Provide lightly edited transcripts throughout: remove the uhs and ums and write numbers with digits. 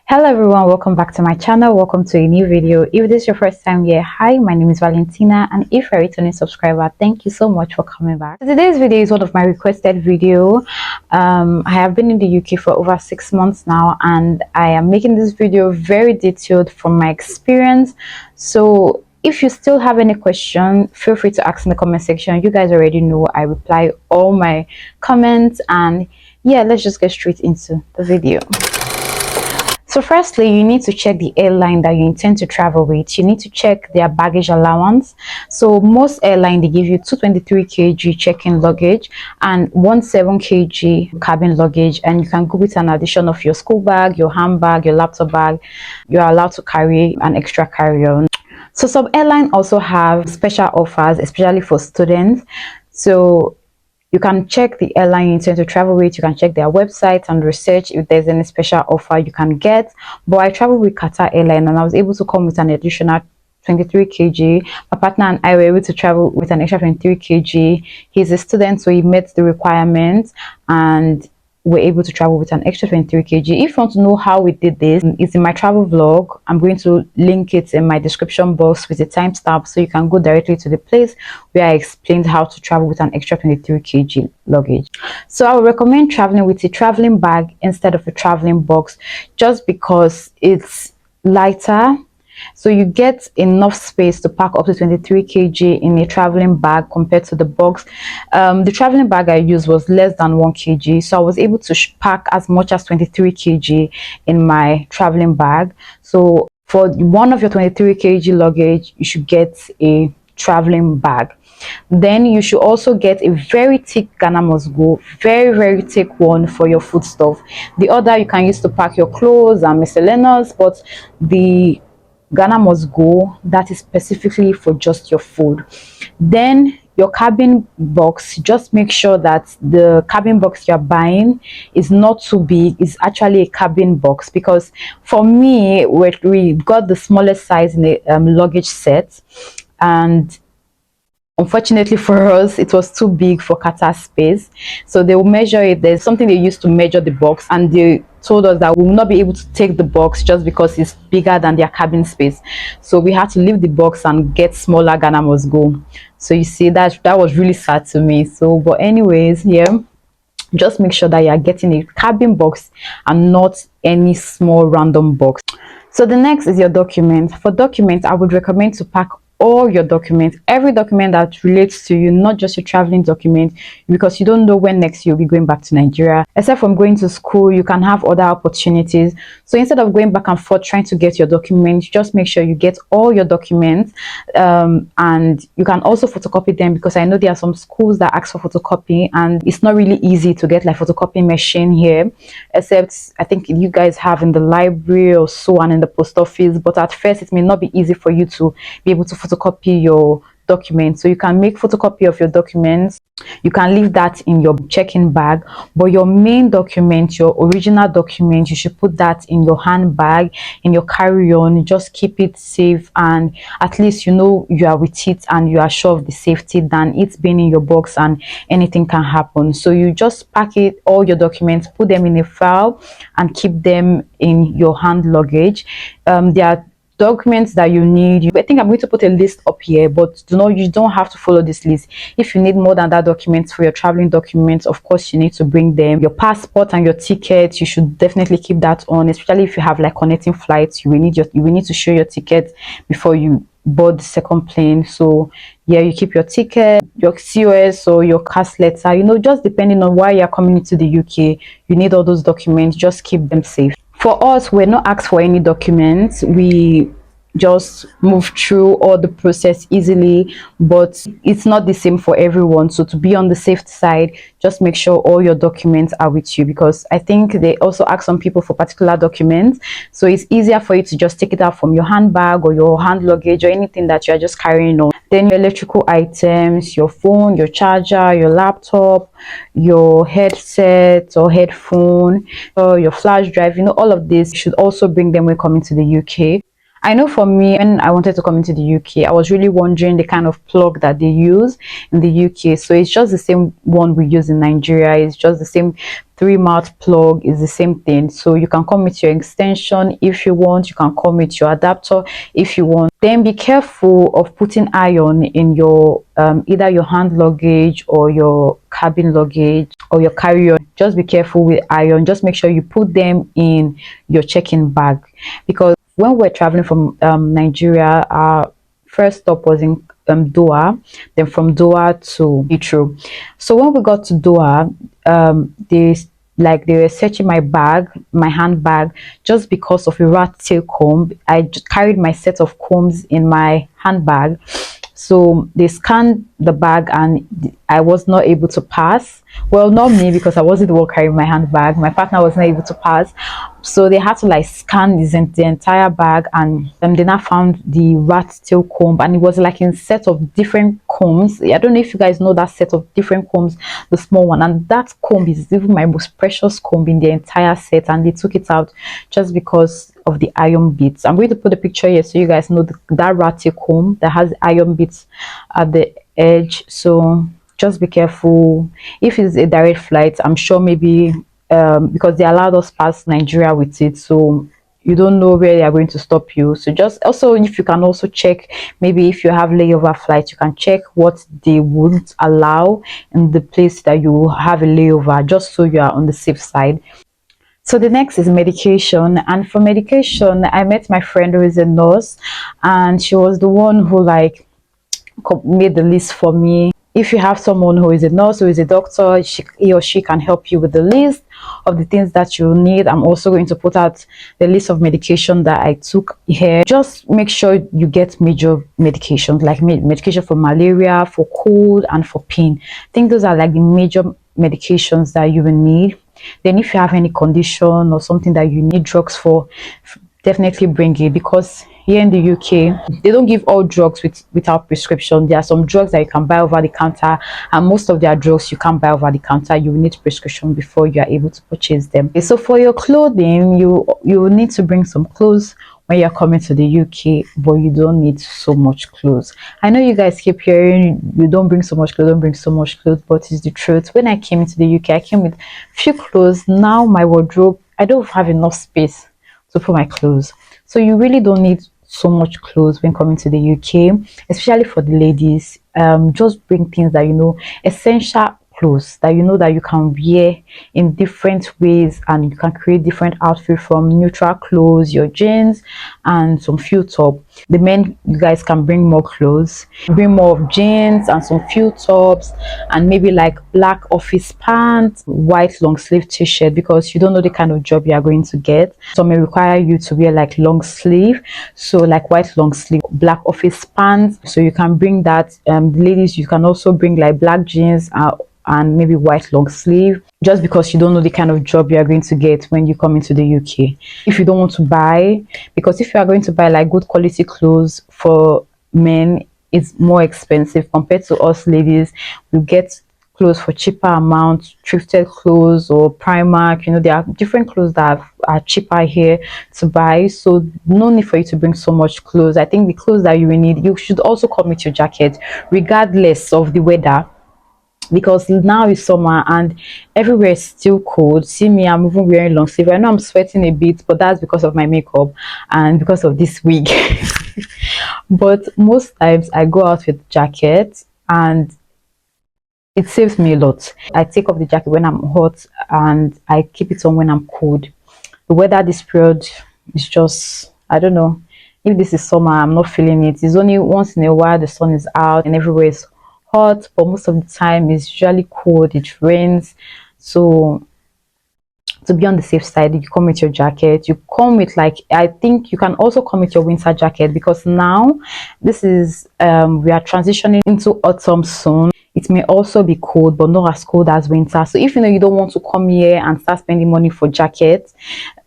Hello everyone, welcome back to my channel. Welcome to a new video. If this is your first time here, hi, my name is Valentina, and if you're a returning subscriber, thank you so much for coming back. Today's video is one of my requested video. I have been in the UK for over 6 months now, and I am making this video very detailed from my experience. So if you still have any question, feel free to ask in the comment section. You guys already know I reply all my comments, and yeah, let's just get straight into the video. So firstly, you need to check the airline that you intend to travel with. You need to check their baggage allowance. So most airlines, they give you 223 kg check-in luggage and 17 kg cabin luggage, and you can go with an addition of your school bag, your handbag, your laptop bag. You're allowed to carry an extra carry-on. So some airlines also have special offers, especially for students. So you can check the airline you intend to travel with. You can check their website and research if there's any special offer you can get. But I traveled with Qatar Airline, and I was able to come with an additional 23 kg. My partner and I were able to travel with an extra 23 kg. He's a student, so he met the requirements, and we're able to travel with an extra 23 kg. If you want to know how we did this, it's in my travel vlog. I'm going to link it in my description box with a timestamp, so you can go directly to the place where I explained how to travel with an extra 23 kg luggage. So I would recommend traveling with a traveling bag instead of a traveling box, just because it's lighter. So you get enough space to pack up to 23 kg in a traveling bag compared to the box. The traveling bag I used was less than 1 kg, so I was able to pack as much as 23 kg in my traveling bag. So for one of your 23 kg luggage, you should get a traveling bag. Then you should also get a very thick Ghana must go, very thick one for your food stuff. The other you can use to pack your clothes and miscellaneous, but the Ghana must go, that is specifically for just your food. Then your cabin box, just make sure that the cabin box you're buying is not too big. It's actually a cabin box, because for me, we got the smallest size in the luggage set, and unfortunately for us, it was too big for Qatar space. So they will measure it. There's something they used to measure the box, and they told us that we will not be able to take the box just because it's bigger than their cabin space. So we had to leave the box and get smaller Ghana must go. So you see, that was really sad to me. So but anyways, yeah, just make sure that you are getting a cabin box and not any small random box. So the next is your document. For documents, I would recommend to pack all your documents, every document that relates to you, not just your traveling document, because you don't know when next you'll be going back to Nigeria. Except from going to school, you can have other opportunities. So instead of going back and forth trying to get your documents, just make sure you get all your documents, and you can also photocopy them, because I know there are some schools that ask for photocopy, and it's not really easy to get like photocopy machine here, except I think you guys have in the library or so, and in the post office. But at first it may not be easy for you to be able to photocopy your documents. So you can make photocopy of your documents. You can leave that in your check-in bag, but your main document, your original document, you should put that in your handbag, in your carry-on. Just keep it safe, and at least you know you are with it and you are sure of the safety, than it being in your box and anything can happen. So you just pack it, all your documents, put them in a file and keep them in your hand luggage. There are documents that you need. I think I'm going to put a list up here, but you don't have to follow this list. If you need more than that document for your traveling documents, of course you need to bring them. Your passport and your ticket, you should definitely keep that on, especially if you have like connecting flights. You will need to show your ticket before you board the second plane. So yeah, you keep your ticket, your COS or your CAS letter, just depending on why you're coming into the UK, you need all those documents. Just keep them safe. For us, we're not asked for any documents. We just move through all the process easily, but it's not the same for everyone. So to be on the safe side, just make sure all your documents are with you, because I think they also ask some people for particular documents. So it's easier for you to just take it out from your handbag or your hand luggage or anything that you're just carrying on. Then your electrical items, your phone, your charger, your laptop, your headset or headphone, or your flash drive, all of this, you should also bring them when coming to the UK. I know for me, when I wanted to come into the UK, I was really wondering the kind of plug that they use in the UK. So it's just the same one we use in Nigeria. It's just the same 3-mouth plug is the same thing. So you can come with your extension if you want, you can come with your adapter if you want. Then be careful of putting iron in your either your hand luggage or your cabin luggage or your carry-on. Just be careful with iron. Just make sure you put them in your check-in bag, because when we're traveling from Nigeria, our first stop was in Doha, then from Doha to Heathrow. So when we got to Doha, they were searching my bag, my handbag, just because of a rat tail comb. I just carried my set of combs in my handbag. So they scanned the bag and I was not able to pass. Well, not me, because I wasn't the one carrying my handbag. My partner was not able to pass. So they had to like scan the entire bag, and they now found the rat tail comb, and it was like in set of different combs. I don't know if you guys know that set of different combs, the small one, and that comb is even my most precious comb in the entire set, and they took it out just because of the iron bits. I'm going to put a picture here so you guys know that rat tail comb that has iron bits at the edge. So just be careful. If it's a direct flight, I'm sure maybe because they allowed us past Nigeria with it, so you don't know where they are going to stop you. So just also, if you can also check, maybe if you have layover flights, you can check what they wouldn't allow in the place that you have a layover, just so you are on the safe side. So the next is medication, and for medication I met my friend who is a nurse, and she was the one who like made the list for me. If you have someone who is a nurse, who is a doctor, he or she can help you with the list of the things that you need. I'm also going to put out the list of medication that I took here. Just make sure you get major medications, like medication for malaria, for cold, and for pain. I think those are like the major medications that you will need. Then if you have any condition or something that you need drugs for, definitely bring it, because here in the UK they don't give all drugs without prescription. There are some drugs that you can buy over the counter, and most of their drugs you can't buy over the counter. You need prescription before you are able to purchase them. So for your clothing, you need to bring some clothes when you're coming to the UK, but you don't need so much clothes. I know you guys keep hearing you don't bring so much clothes, don't bring so much clothes, but it's the truth. When I came into the UK, I came with few clothes. Now my wardrobe, I don't have enough space to put my clothes. So you really don't need so much clothes when coming to the UK, especially for the ladies. Just bring things that you know, essential clothes that you know that you can wear in different ways, and you can create different outfits from neutral clothes, your jeans, and some few top. The men, you guys can bring more clothes, bring more of jeans and some few tops, and maybe like black office pants, white long sleeve t-shirt, because you don't know the kind of job you are going to get. So may require you to wear like long sleeve, so like white long sleeve, black office pants. So you can bring that. Ladies, you can also bring like black jeans and maybe white long sleeve, just because you don't know the kind of job you are going to get when you come into the UK. If you don't want to buy, because if you are going to buy like good quality clothes for men, it's more expensive compared to us ladies. We get clothes for cheaper amounts, thrifted clothes or Primark. You know, there are different clothes that are cheaper here to buy, so no need for you to bring so much clothes. I think the clothes that you will need, you should also come with your jacket regardless of the weather, because now it's summer and everywhere is still cold. See me, I'm even wearing long sleeve. I know I'm sweating a bit, but that's because of my makeup and because of this wig. But most times I go out with jacket, and it saves me a lot. I take off the jacket when I'm hot and I keep it on when I'm cold. The weather this period is just, I don't know, if this is summer, I'm not feeling it. It's only once in a while the sun is out and everywhere is hot, but most of the time it's usually cold, it rains. So to be on the safe side, you come with your jacket. You come with, like, I think you can also come with your winter jacket, because now this is we are transitioning into autumn soon. It may also be cold, but not as cold as winter. So if you know you don't want to come here and start spending money for jackets,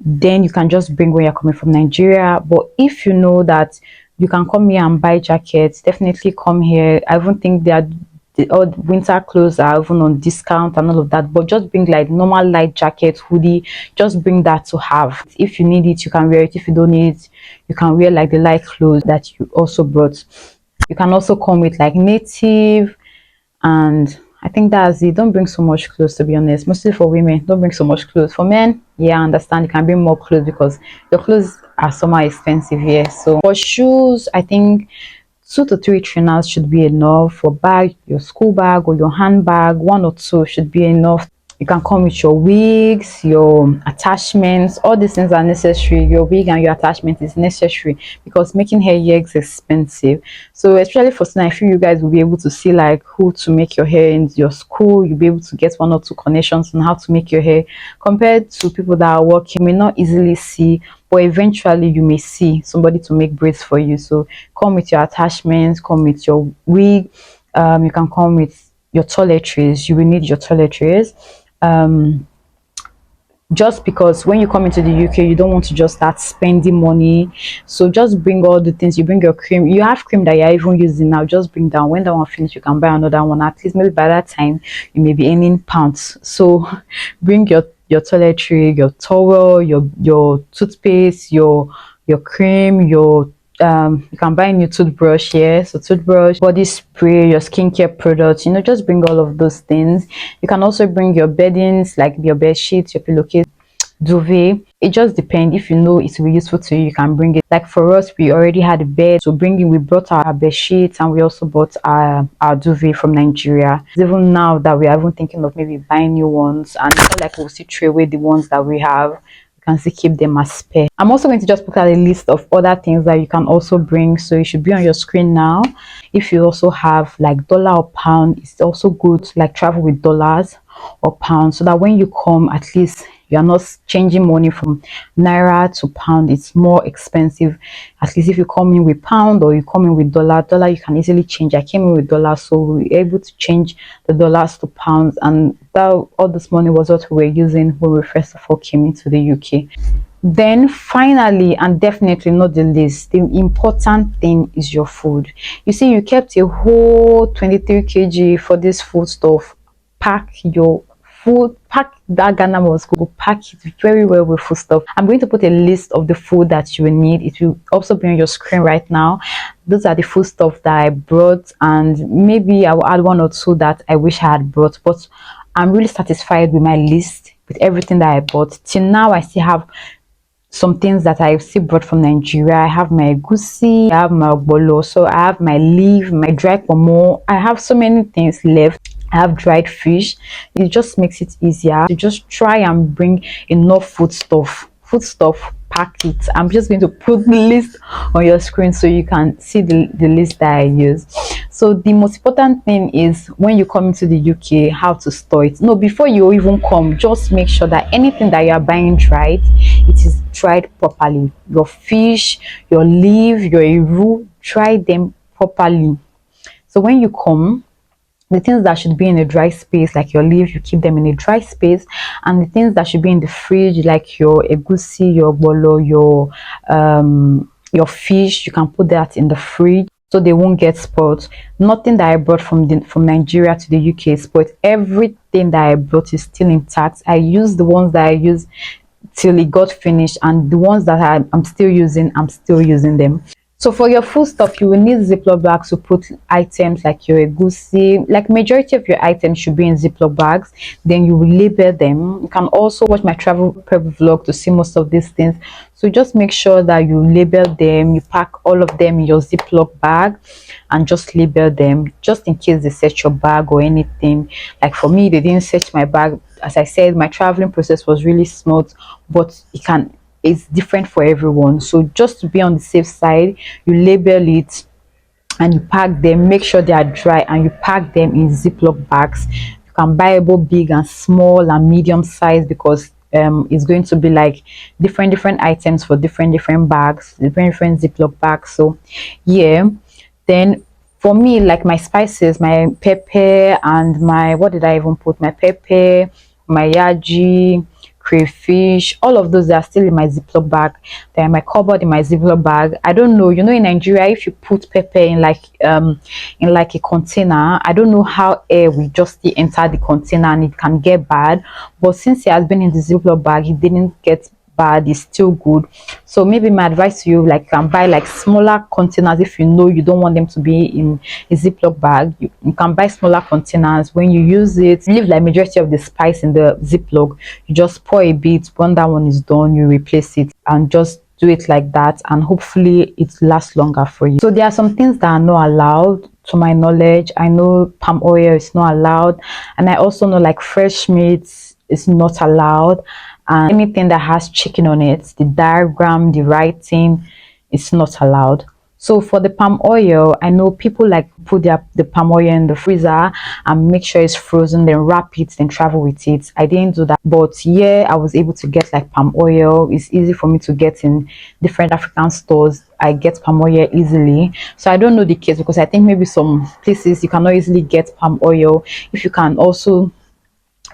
then you can just bring when you're coming from Nigeria. But if you know that you can come here and buy jackets, definitely come here. I even think all the winter clothes are even on discount and all of that, but just bring like normal light jacket, hoodie. Just bring that to have. If you need it, you can wear it. If you don't need it, you can wear like the light clothes that you also brought. You can also come with like native and I think that's it. Don't bring so much clothes, to be honest. Mostly for women, don't bring so much clothes. For men, yeah, I understand you can bring more clothes because your clothes are somehow expensive here. So for shoes, I think 2 to 3 trainers should be enough. For bag, your school bag or your handbag, 1 or 2 should be enough. You can come with your wigs, your attachments. All these things are necessary. Your wig and your attachment is necessary because making hair here is expensive. So especially for students, I feel you guys will be able to see like who to make your hair in your school. You'll be able to get 1 or 2 connections on how to make your hair, compared to people that are working, may not easily see, but eventually you may see somebody to make braids for you. So come with your attachments, come with your wig. You can come with your toiletries. You will need your toiletries. Just because when you come into the UK, you don't want to just start spending money. So just bring all the things. You bring your cream. You have cream that you're even using now. Just bring down. When that one finish, you can buy another one. At least maybe by that time, you may be earning pounds. So bring your toiletry, your towel, your toothpaste, your cream, your you can buy a new toothbrush here. So toothbrush, body spray, your skincare products, just bring all of those things. You can also bring your beddings, like your bed sheets, your pillowcase, duvet. It just depends. If you know it will be useful to you, you can bring it. Like for us, we already had a bed, so bringing, we brought our bed sheets, and we also bought our duvet from Nigeria. Even now that we are even thinking of maybe buying new ones, and it's not like we'll still throw away the ones that we have. Can still keep them as spare. I'm also going to just put out a list of other things that you can also bring, so it should be on your screen now. If you also have like dollar or pound, it's also good to like travel with dollars or pounds, so that when you come, at least you are not changing money from naira to pound. It's more expensive. At least if you come in with pound or you come in with dollar, you can easily change. I came in with dollars, so we were able to change the dollars to pounds, and that all this money was what we were using when we first of all came into the UK. Then finally, and definitely not the least, the important thing is your food. You see, you kept a whole 23 kg for this food stuff. Pack your food, pack that Ghana must go, pack it very well with food stuff. I'm going to put a list of the food that you will need. It will also be on your screen right now. Those are the food stuff that I brought, and maybe I will add 1 or 2 that I wish I had brought, but I'm really satisfied with my list, with everything that I bought. Till now, I still have some things that I still brought from Nigeria. I have my goosey, I have my bolo, so I have my leaf, my dry pomo. I have so many things left. I have dried fish. It just makes it easier to just try and bring enough food stuff, pack it. I'm just going to put the list on your screen so you can see the list that I use. So the most important thing is when you come into the UK, how to store it. No, before you even come, just make sure that anything that you are buying dried, it is dried properly. Your fish, your leaf, your iru, dry them properly. So when you come, the things that should be in a dry space, like your leaf, you keep them in a dry space, and the things that should be in the fridge, like your egusi, your bolo, your fish, you can put that in the fridge so they won't get spoiled. Nothing that I brought from Nigeria to the UK is spoiled. Everything that I brought is still intact. I use the ones that I use till it got finished, and the ones that I'm still using them. So for your food stuff, you will need Ziploc bags to put items like your egusi. Like majority of your items should be in Ziploc bags. Then you will label them. You can also watch my travel prep vlog to see most of these things. So just make sure that you label them. You pack all of them in your Ziploc bag and just label them, just in case they search your bag or anything. Like for me, they didn't search my bag. As I said, my traveling process was really smooth, but it's different for everyone. So just to be on the safe side, you label it and you pack them. Make sure they are dry, and you pack them in Ziploc bags. You can buy both big and small and medium size, because it's going to be like different items for different bags, different Ziploc bags. So yeah, then for me, like my spices, my pepper and my, what did I even put, my pepper, my yaji, crayfish, all of those are still in my Ziploc bag. They're in my cupboard in my Ziploc bag. I don't know, in Nigeria, if you put pepper in like a container, I don't know how air will just enter the container and it can get bad. But since it has been in the Ziploc bag, it didn't get bad, it's still good. So maybe my advice to you, like, you can buy like smaller containers. If you know you don't want them to be in a Ziploc bag, you can buy smaller containers. When you use it, leave like majority of the spice in the Ziploc, you just pour a bit. When that one is done, you replace it, and just do it like that, and hopefully it lasts longer for you. So there are some things that are not allowed. To my knowledge, I know palm oil is not allowed, and I also know like fresh meat is not allowed, and anything that has chicken on it, the diagram, the writing, is not allowed. So for the palm oil, I know people like put the palm oil in the freezer and make sure it's frozen, then wrap it, then travel with it. I didn't do that, but yeah, I was able to get like palm oil. It's easy for me to get in different African stores. I get palm oil easily. So I don't know the case, because I think maybe some places you cannot easily get palm oil. If you can also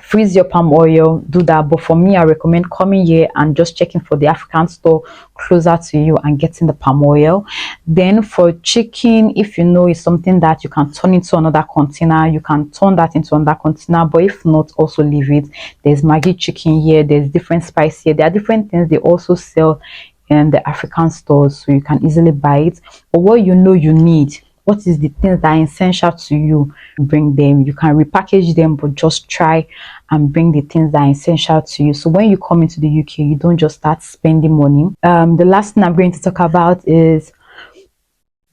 freeze your palm oil, do that. But for me, I recommend coming here and just checking for the African store closer to you and getting the palm oil. Then for chicken, if you know it's something that you can turn into another container, you can turn that into another container. But if not, also leave it. There's Maggi chicken here, there's different spice here, there are different things they also sell in the African stores, so you can easily buy it. But what you know you need, what is the things that are essential to you, bring them. You can repackage them, but just try and bring the things that are essential to you. So when you come into the UK, you don't just start spending money. The last thing I'm going to talk about is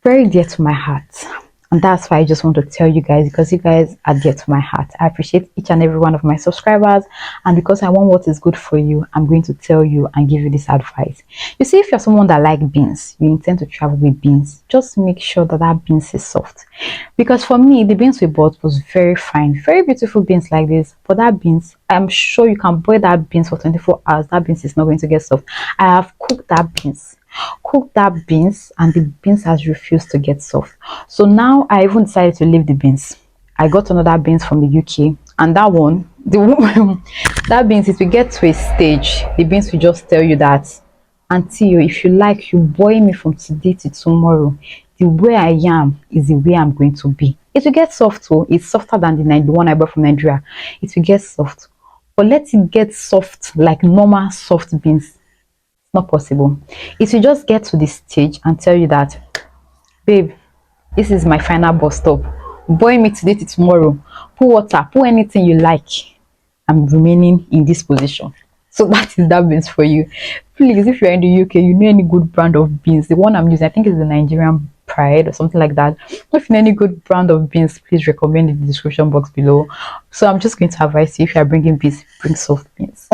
very dear to my heart, and that's why I just want to tell you guys, because you guys are dear to my heart. I appreciate each and every one of my subscribers, and because I want what is good for you, I'm going to tell you and give you this advice. You see, if you're someone that like beans, you intend to travel with beans, just make sure that that beans is soft. Because for me, the beans we bought was very fine, very beautiful beans like this. For that beans, I'm sure you can boil that beans for 24 hours, that beans is not going to get soft. I have cooked that beans, and the beans has refused to get soft. So now I even decided to leave the beans. I got another beans from the UK, and that one, that beans, it will get to a stage, the beans will just tell you that, auntie, if you like, you boil me from today to tomorrow, the way I am is the way I'm going to be. It will get soft too. It's softer than the one I bought from Nigeria. It will get soft, but let it get soft like normal soft beans, not possible. It will just get to this stage and tell you that, babe, this is my final bus stop. Boil me today to tomorrow. Put water, put anything you like. I'm remaining in this position. So that is that beans for you. Please, if you're in the UK, you know any good brand of beans. The one I'm using, I think, is the Nigerian Pride or something like that. If you know any good brand of beans, please recommend in the description box below. So I'm just going to advise you, if you are bringing beans, bring soft beans.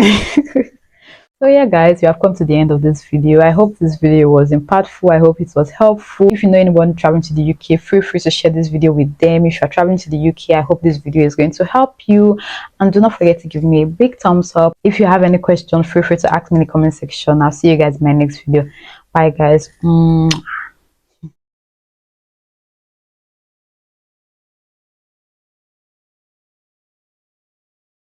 So yeah guys, we have come to the end of this video. I hope this video was impactful. I hope it was helpful. If you know anyone traveling to the UK, feel free to share this video with them. If you are traveling to the UK, I hope this video is going to help you, and do not forget to give me a big thumbs up. If you have any questions, feel free to ask me in the comment section. I'll see you guys in my next video. Bye guys.